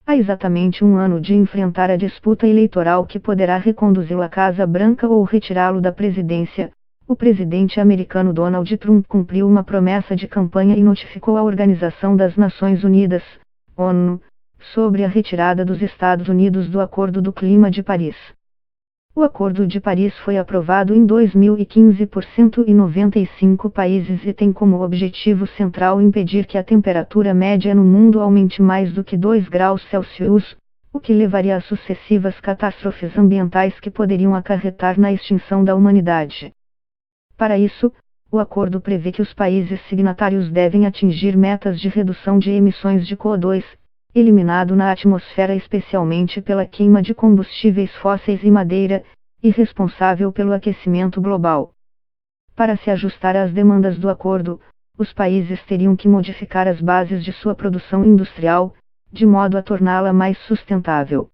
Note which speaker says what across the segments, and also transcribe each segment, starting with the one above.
Speaker 1: Há exatamente um ano de enfrentar a disputa eleitoral que poderá reconduzi-lo à Casa Branca ou retirá-lo da presidência, o presidente americano Donald Trump cumpriu uma promessa de campanha e notificou a Organização das Nações Unidas, ONU, sobre a retirada dos Estados Unidos do Acordo do Clima de Paris. O Acordo de Paris foi aprovado em 2015 por 195 países e tem como objetivo central impedir que a temperatura média no mundo aumente mais do que 2 graus Celsius, o que levaria a sucessivas catástrofes ambientais que poderiam acarretar na extinção da humanidade. Para isso, o acordo prevê que os países signatários devem atingir metas de redução de emissões de CO2, eliminado na atmosfera especialmente pela queima de combustíveis fósseis e madeira, e responsável pelo aquecimento global. Para se ajustar às demandas do acordo, os países teriam que modificar as bases de sua produção industrial, de modo a torná-la mais sustentável.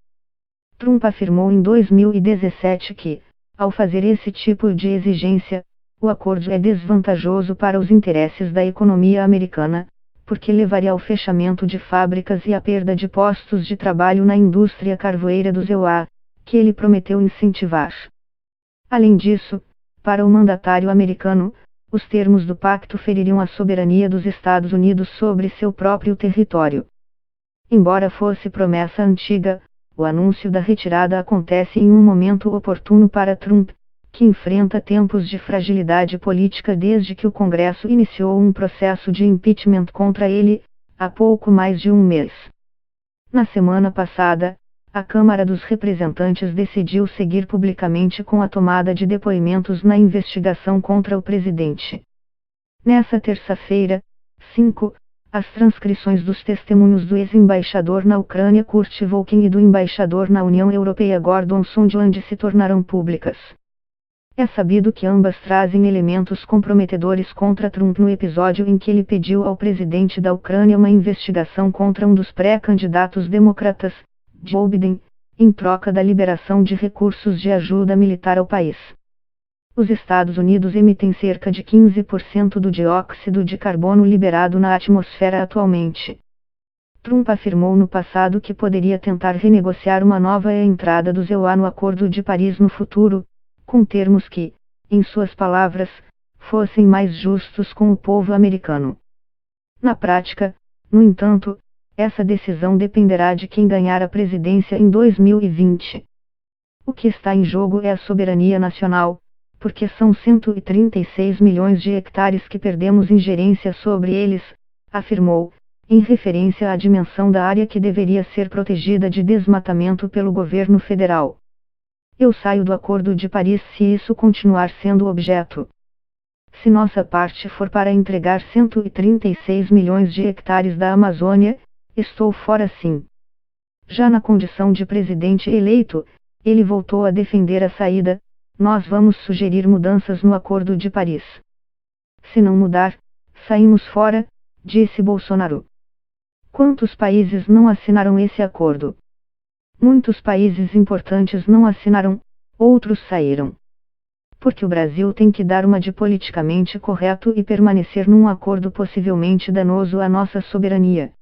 Speaker 1: Trump afirmou em 2017 que, ao fazer esse tipo de exigência, o acordo é desvantajoso para os interesses da economia americana, porque levaria ao fechamento de fábricas e à perda de postos de trabalho na indústria carvoeira dos EUA, que ele prometeu incentivar. Além disso, para o mandatário americano, os termos do pacto feririam a soberania dos Estados Unidos sobre seu próprio território. Embora fosse promessa antiga, o anúncio da retirada acontece em um momento oportuno para Trump, que enfrenta tempos de fragilidade política desde que o Congresso iniciou um processo de impeachment contra ele, há pouco mais de um mês. Na semana passada, a Câmara dos Representantes decidiu seguir publicamente com a tomada de depoimentos na investigação contra o presidente. Nessa terça-feira, 5, as transcrições dos testemunhos do ex-embaixador na Ucrânia Kurt Volkin e do embaixador na União Europeia Gordon Sondland se tornaram públicas. É sabido que ambas trazem elementos comprometedores contra Trump no episódio em que ele pediu ao presidente da Ucrânia uma investigação contra um dos pré-candidatos democratas, Joe Biden, em troca da liberação de recursos de ajuda militar ao país. Os Estados Unidos emitem cerca de 15% do dióxido de carbono liberado na atmosfera atualmente. Trump afirmou no passado que poderia tentar renegociar uma nova entrada dos EUA no Acordo de Paris no futuro, com termos que, em suas palavras, fossem mais justos com o povo americano. Na prática, no entanto, essa decisão dependerá de quem ganhar a presidência em 2020. O que está em jogo é a soberania nacional, porque são 136 milhões de hectares que perdemos ingerência sobre eles, afirmou, em referência à dimensão da área que deveria ser protegida de desmatamento pelo governo federal. Eu saio do Acordo de Paris se isso continuar sendo objeto. Se nossa parte for para entregar 136 milhões de hectares da Amazônia, estou fora sim. Já na condição de presidente eleito, ele voltou a defender a saída: nós vamos sugerir mudanças no Acordo de Paris. Se não mudar, saímos fora, disse Bolsonaro. Quantos países não assinaram esse acordo? Muitos países importantes não assinaram, outros saíram. Porque o Brasil tem que dar uma de politicamente correto e permanecer num acordo possivelmente danoso à nossa soberania.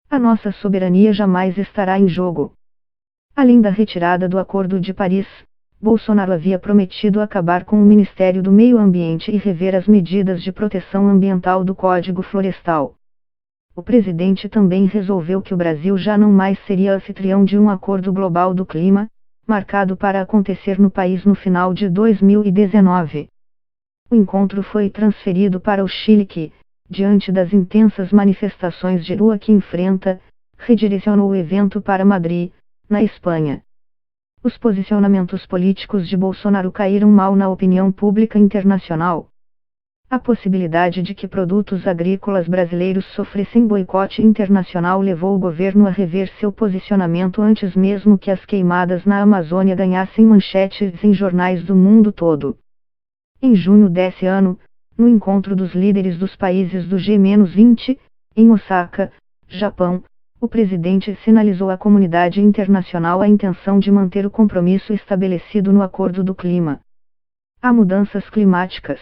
Speaker 1: A nossa soberania jamais estará em jogo. Além da retirada do Acordo de Paris, Bolsonaro havia prometido acabar com o Ministério do Meio Ambiente e rever as medidas de proteção ambiental do Código Florestal. O presidente também resolveu que o Brasil já não mais seria anfitrião de um acordo global do clima, marcado para acontecer no país no final de 2019. O encontro foi transferido para o Chile que, diante das intensas manifestações de rua que enfrenta, redirecionou o evento para Madrid, na Espanha. Os posicionamentos políticos de Bolsonaro caíram mal na opinião pública internacional. A possibilidade de que produtos agrícolas brasileiros sofressem boicote internacional levou o governo a rever seu posicionamento antes mesmo que as queimadas na Amazônia ganhassem manchetes em jornais do mundo todo. Em junho desse ano, no encontro dos líderes dos países do G-20, em Osaka, Japão, o presidente sinalizou à comunidade internacional a intenção de manter o compromisso estabelecido no Acordo do Clima. Há mudanças climáticas.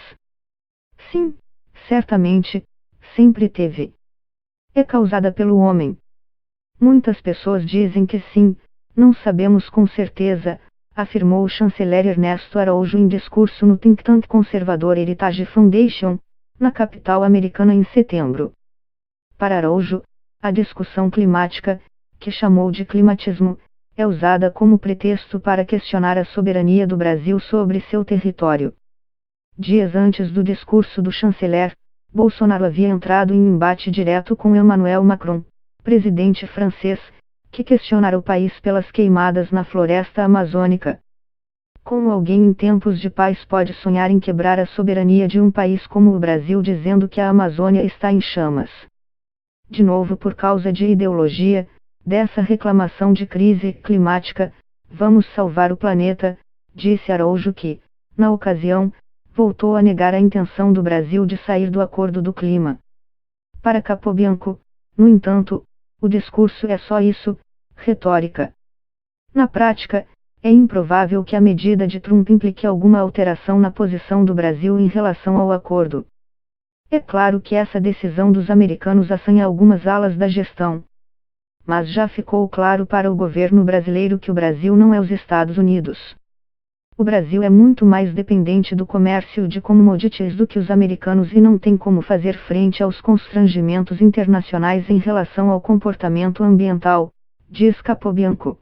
Speaker 1: Sim, certamente, sempre teve. É causada pelo homem. Muitas pessoas dizem que sim, não sabemos com certeza, afirmou o chanceler Ernesto Araújo em discurso no think tank conservador Heritage Foundation, na capital americana em setembro. Para Araújo, a discussão climática, que chamou de climatismo, é usada como pretexto para questionar a soberania do Brasil sobre seu território. Dias antes do discurso do chanceler, Bolsonaro havia entrado em embate direto com Emmanuel Macron, presidente francês, que questionara o país pelas queimadas na floresta amazônica. Como alguém em tempos de paz pode sonhar em quebrar a soberania de um país como o Brasil dizendo que a Amazônia está em chamas? De novo por causa de ideologia, dessa reclamação de crise climática, vamos salvar o planeta, disse Araújo que, na ocasião, voltou a negar a intenção do Brasil de sair do Acordo do Clima. Para Capobianco, no entanto, o discurso é só isso, retórica. Na prática, é improvável que a medida de Trump implique alguma alteração na posição do Brasil em relação ao acordo. É claro que essa decisão dos americanos assanha algumas alas da gestão. Mas já ficou claro para o governo brasileiro que o Brasil não é os Estados Unidos. O Brasil é muito mais dependente do comércio de commodities do que os americanos e não tem como fazer frente aos constrangimentos internacionais em relação ao comportamento ambiental, diz Capobianco.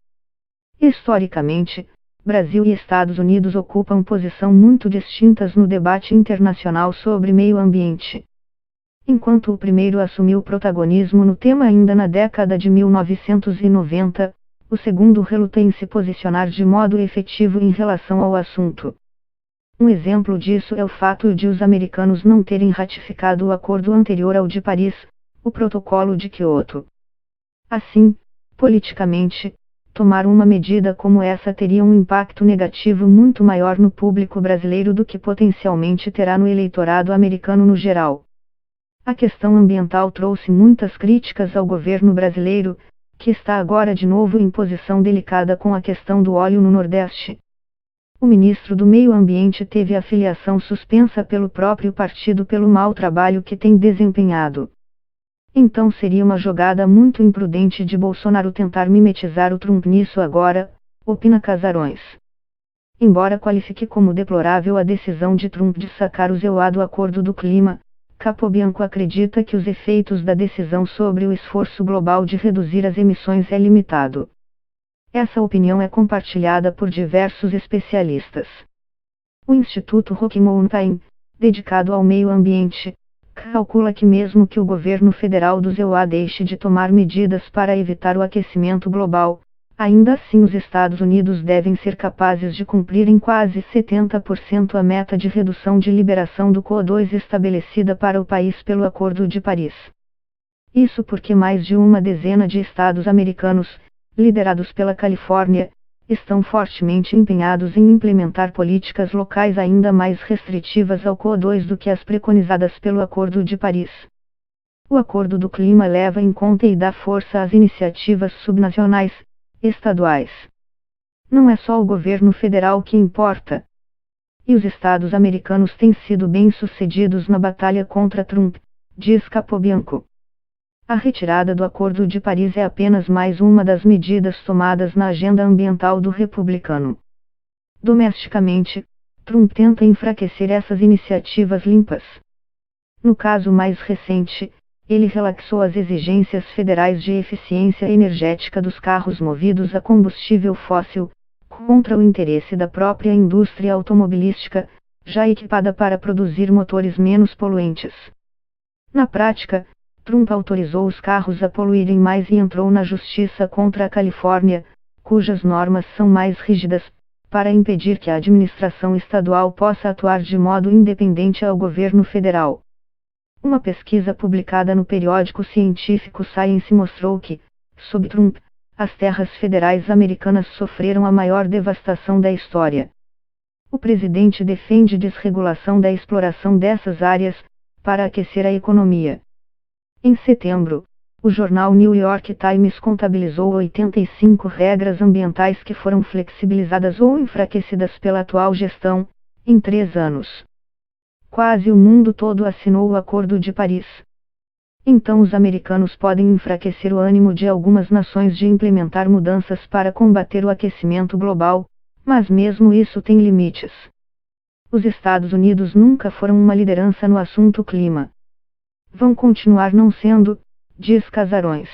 Speaker 1: Historicamente, Brasil e Estados Unidos ocupam posições muito distintas no debate internacional sobre meio ambiente. Enquanto o primeiro assumiu protagonismo no tema ainda na década de 1990, o segundo reluta em se posicionar de modo efetivo em relação ao assunto. Um exemplo disso é o fato de os americanos não terem ratificado o acordo anterior ao de Paris, o Protocolo de Kyoto. Assim, politicamente, tomar uma medida como essa teria um impacto negativo muito maior no público brasileiro do que potencialmente terá no eleitorado americano no geral. A questão ambiental trouxe muitas críticas ao governo brasileiro, que está agora de novo em posição delicada com a questão do óleo no Nordeste. O ministro do Meio Ambiente teve a filiação suspensa pelo próprio partido pelo mau trabalho que tem desempenhado. Então seria uma jogada muito imprudente de Bolsonaro tentar mimetizar o Trump nisso agora, opina Casarões. Embora qualifique como deplorável a decisão de Trump de sacar o zoado Acordo do Clima, Capobianco acredita que os efeitos da decisão sobre o esforço global de reduzir as emissões é limitado. Essa opinião é compartilhada por diversos especialistas. O Instituto Rocky Mountain, dedicado ao meio ambiente, calcula que mesmo que o governo federal do ZEUA deixe de tomar medidas para evitar o aquecimento global, ainda assim os Estados Unidos devem ser capazes de cumprir em quase 70% a meta de redução de liberação do CO2 estabelecida para o país pelo Acordo de Paris. Isso porque mais de uma dezena de estados americanos, liderados pela Califórnia, estão fortemente empenhados em implementar políticas locais ainda mais restritivas ao CO2 do que as preconizadas pelo Acordo de Paris. O Acordo do Clima leva em conta e dá força às iniciativas subnacionais, estaduais. Não é só o governo federal que importa. E os estados americanos têm sido bem-sucedidos na batalha contra Trump, diz Capobianco. A retirada do Acordo de Paris é apenas mais uma das medidas tomadas na agenda ambiental do republicano. Domesticamente, Trump tenta enfraquecer essas iniciativas limpas. No caso mais recente, ele relaxou as exigências federais de eficiência energética dos carros movidos a combustível fóssil, contra o interesse da própria indústria automobilística, já equipada para produzir motores menos poluentes. Na prática, Trump autorizou os carros a poluírem mais e entrou na justiça contra a Califórnia, cujas normas são mais rígidas, para impedir que a administração estadual possa atuar de modo independente ao governo federal. Uma pesquisa publicada no periódico científico Science mostrou que, sob Trump, as terras federais americanas sofreram a maior devastação da história. O presidente defende desregulação da exploração dessas áreas, para aquecer a economia. Em setembro, o jornal New York Times contabilizou 85 regras ambientais que foram flexibilizadas ou enfraquecidas pela atual gestão, em 3 anos. Quase o mundo todo assinou o Acordo de Paris. então os americanos podem enfraquecer o ânimo de algumas nações de implementar mudanças para combater o aquecimento global, mas mesmo isso tem limites. Os Estados Unidos nunca foram uma liderança no assunto clima. Vão continuar não sendo, diz Casarões.